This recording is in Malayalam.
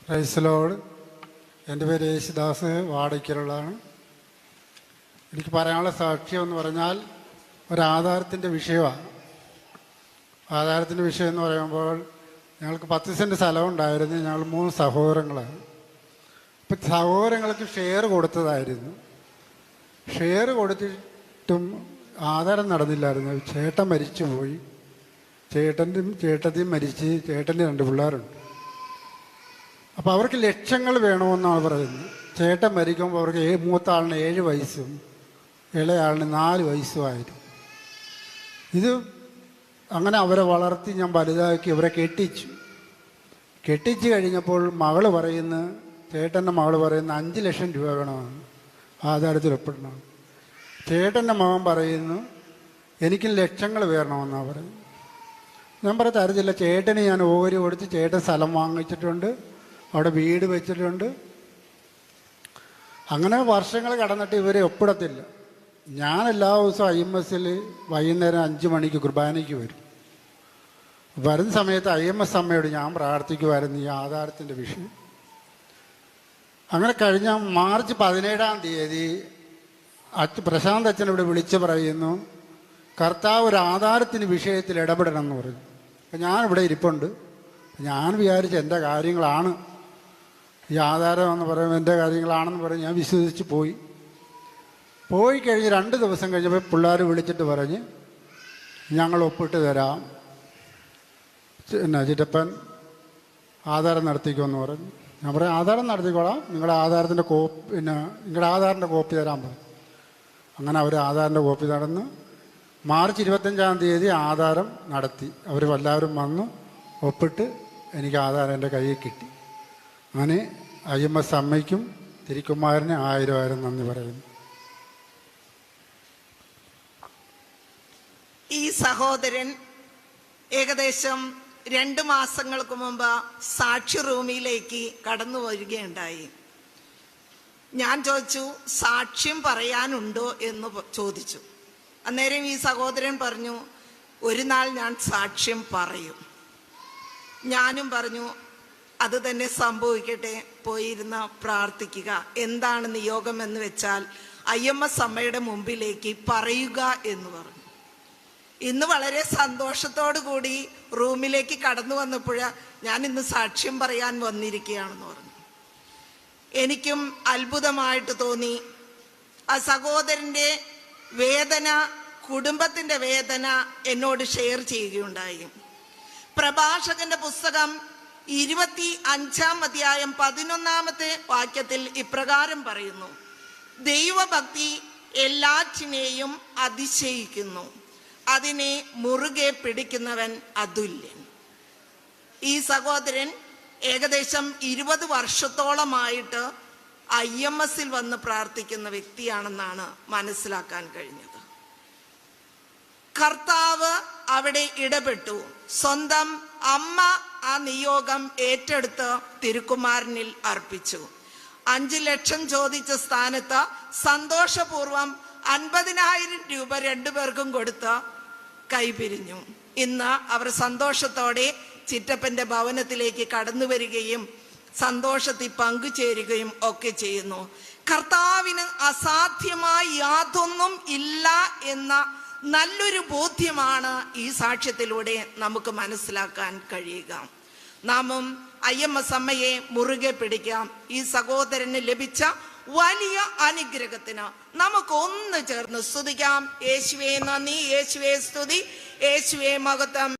Praise Lord. എൻ്റെ പേര് യേശുദാസ്, വാടയ്ക്കലുള്ളതാണ്. എനിക്ക് പറയാനുള്ള സാക്ഷ്യം എന്ന് പറഞ്ഞാൽ ഒരാധാരത്തിൻ്റെ വിഷയമാണ്. ആധാരത്തിൻ്റെ വിഷയം എന്ന് പറയുമ്പോൾ ഞങ്ങൾക്ക് 10 സെൻറ്റ് സ്ഥലമുണ്ടായിരുന്നു. ഞങ്ങൾ 3 സഹോദരങ്ങളാണ്. അപ്പം സഹോദരങ്ങൾക്ക് ഷെയർ കൊടുത്തതായിരുന്നു. ഷെയർ കൊടുത്തിട്ടും ആധാരം നടന്നില്ലായിരുന്നു. ചേട്ടൻ മരിച്ചു പോയി. ചേട്ടത്തിയും മരിച്ച്. ചേട്ടൻ്റെ 2 പിള്ളേരുണ്ട്. അപ്പോൾ അവർക്ക് ലക്ഷങ്ങൾ വേണമെന്നാണ് പറയുന്നത്. ചേട്ടൻ മരിക്കുമ്പോൾ അവർക്ക് മൂത്ത ആളിന് 7 വയസ്സും ഇളയ ആളിന് 4 വയസ്സുമായിരുന്നു. ഇത് അങ്ങനെ അവരെ വളർത്തി ഞാൻ വലുതാക്കി ഇവരെ കെട്ടിച്ച് കഴിഞ്ഞപ്പോൾ ചേട്ടൻ്റെ മകള് പറയുന്നു 5 ലക്ഷം രൂപ വേണമെന്ന് ആധാരത്തിൽ ഒപ്പിടണം. ചേട്ടൻ്റെ മകൻ പറയുന്നു എനിക്ക് ലക്ഷങ്ങൾ വേണമെന്നാണ് പറയുന്നത്. ഞാൻ തരത്തില്ല. ചേട്ടന് ഞാൻ ഓഹരി കൊടുത്ത് ചേട്ടൻ സ്ഥലം വാങ്ങിച്ചിട്ടുണ്ട്, അവിടെ വീട് വെച്ചിട്ടുണ്ട്. അങ്ങനെ വർഷങ്ങൾ കടന്നിട്ട് ഇവരെ ഒപ്പിടത്തില്ല. ഞാൻ എല്ലാ ദിവസവും IMS വൈകുന്നേരം 5 മണിക്ക് കുർബാനയ്ക്ക് വരും. വരുന്ന സമയത്ത് IMS അമ്മയോട് ഞാൻ പ്രാർത്ഥിക്കുമായിരുന്നു ഈ ആധാരത്തിൻ്റെ വിഷയം. അങ്ങനെ കഴിഞ്ഞ മാർച്ച് 17-ാം തീയതി പ്രശാന്ത് അച്ഛൻ ഇവിടെ വിളിച്ച് പറയുന്നു കർത്താവ് ഒരു ആധാരത്തിൻ്റെ വിഷയത്തിൽ ഇടപെടണം എന്ന് പറഞ്ഞു. അപ്പം ഞാനിവിടെ ഇരിപ്പുണ്ട്. ഞാൻ വിചാരിച്ച എൻ്റെ കാര്യങ്ങളാണ് ഈ ആധാരം എന്ന് പറയുമ്പോൾ എൻ്റെ കാര്യങ്ങളാണെന്ന് പറഞ്ഞ് ഞാൻ വിശ്വസിച്ച് പോയി കഴിഞ്ഞ് 2 ദിവസം കഴിഞ്ഞപ്പോൾ പിള്ളേർ വിളിച്ചിട്ട് പറഞ്ഞ് ഞങ്ങൾ ഒപ്പിട്ട് തരാം, ചിറ്റപ്പൻ ആധാരം നടത്തിക്കുമെന്ന് പറഞ്ഞു. ഞാൻ പറയും ആധാരം നടത്തിക്കോളാം, നിങ്ങളുടെ ആധാരത്തിൻ്റെ കോപ്പി തരാൻ പറഞ്ഞു. അങ്ങനെ അവർ ആധാറിൻ്റെ കോപ്പി നടന്ന് മാർച്ച് 25-ാം തീയതി ആധാരം നടത്തി. അവർ എല്ലാവരും വന്നു ഒപ്പിട്ട് എനിക്ക് ആധാരം എൻ്റെ കയ്യിൽ കിട്ടി. അങ്ങനെ IMS അമ്മയ്ക്കും തിരുക്കുമാരന് 1000 നന്ദി പറയുന്നു. ഈ സഹോദരൻ ഏകദേശം 2 മാസങ്ങൾക്ക് മുമ്പ് സാക്ഷി റൂമിലേക്ക് കടന്നു വരികയുണ്ടായി. ഞാൻ ചോദിച്ചു സാക്ഷ്യം പറയാനുണ്ടോ എന്ന് ചോദിച്ചു. അന്നേരം ഈ സഹോദരൻ പറഞ്ഞു ഒരു നാൾ ഞാൻ സാക്ഷ്യം പറയും. ഞാനും പറഞ്ഞു അത് തന്നെ സംഭവിക്കട്ടെ, പോയിരുന്ന് പ്രാർത്ഥിക്കുക. എന്താണ് നിയോഗം എന്ന് വെച്ചാൽ IMS അമ്മയുടെ മുമ്പിലേക്ക് പറയുക എന്ന് പറഞ്ഞു. ഇന്ന് വളരെ സന്തോഷത്തോടു കൂടി റൂമിലേക്ക് കടന്നു വന്നപ്പോൾ ഞാൻ ഇന്ന് സാക്ഷ്യം പറയാൻ വന്നിരിക്കുകയാണെന്ന് പറഞ്ഞു. എനിക്കും അത്ഭുതമായിട്ട് തോന്നി. ആ സഹോദരൻ്റെ വേദന, കുടുംബത്തിൻ്റെ വേദന എന്നോട് ഷെയർ ചെയ്യുകയുണ്ടായി. പ്രഭാഷകന്റെ പുസ്തകം 25-ാം അധ്യായം 11-ാമത്തെ വാക്യത്തിൽ ഇപ്രകാരം പറയുന്നു, ദൈവഭക്തി എല്ലാറ്റിനെയും അതിശയിക്കുന്നു, അതിനെ മുറുകെ പിടിക്കുന്നവൻ അതുല്യൻ. ഈ സഹോദരൻ ഏകദേശം 20 വർഷത്തോളമായിട്ട് IMS വന്ന് പ്രാർത്ഥിക്കുന്ന വ്യക്തിയാണെന്നാണ് മനസ്സിലാക്കാൻ കഴിഞ്ഞത്. കർത്താവ് അവിടെ ഇടപെട്ടു. സ്വന്തം അമ്മ ആ നിയോഗം ഏറ്റെടുത്ത് തിരുക്കുമാരനിൽ അർപ്പിച്ചു. 5 ലക്ഷം ചോദിച്ച സ്ഥാനത്ത് സന്തോഷപൂർവം 50,000 രൂപ 2 പേർക്കും കൊടുത്ത് കൈപിരിഞ്ഞു. ഇന്ന് അവർ സന്തോഷത്തോടെ ചിറ്റപ്പന്റെ ഭവനത്തിലേക്ക് കടന്നു വരികയും സന്തോഷത്തിൽ പങ്കുചേരുകയും ഒക്കെ ചെയ്യുന്നു. കർത്താവിന് അസാധ്യമായി യാതൊന്നും ഇല്ല എന്ന നല്ലൊരു ബോധ്യമാണ് ഈ സാക്ഷ്യത്തിലൂടെ നമുക്ക് മനസ്സിലാക്കാൻ കഴിയുക. നാമും IMS അമ്മയെ മുറുകെ പിടിക്കാം. ഈ സഹോദരന് ലഭിച്ച വലിയ അനുഗ്രഹത്തിന് നമുക്ക് ഒന്ന് ചേർന്ന് സ്തുതിക്കാം. യേശുവേ നന്ദി, യേശുവേ സ്തുതി, യേശുവേ മഹത്വം.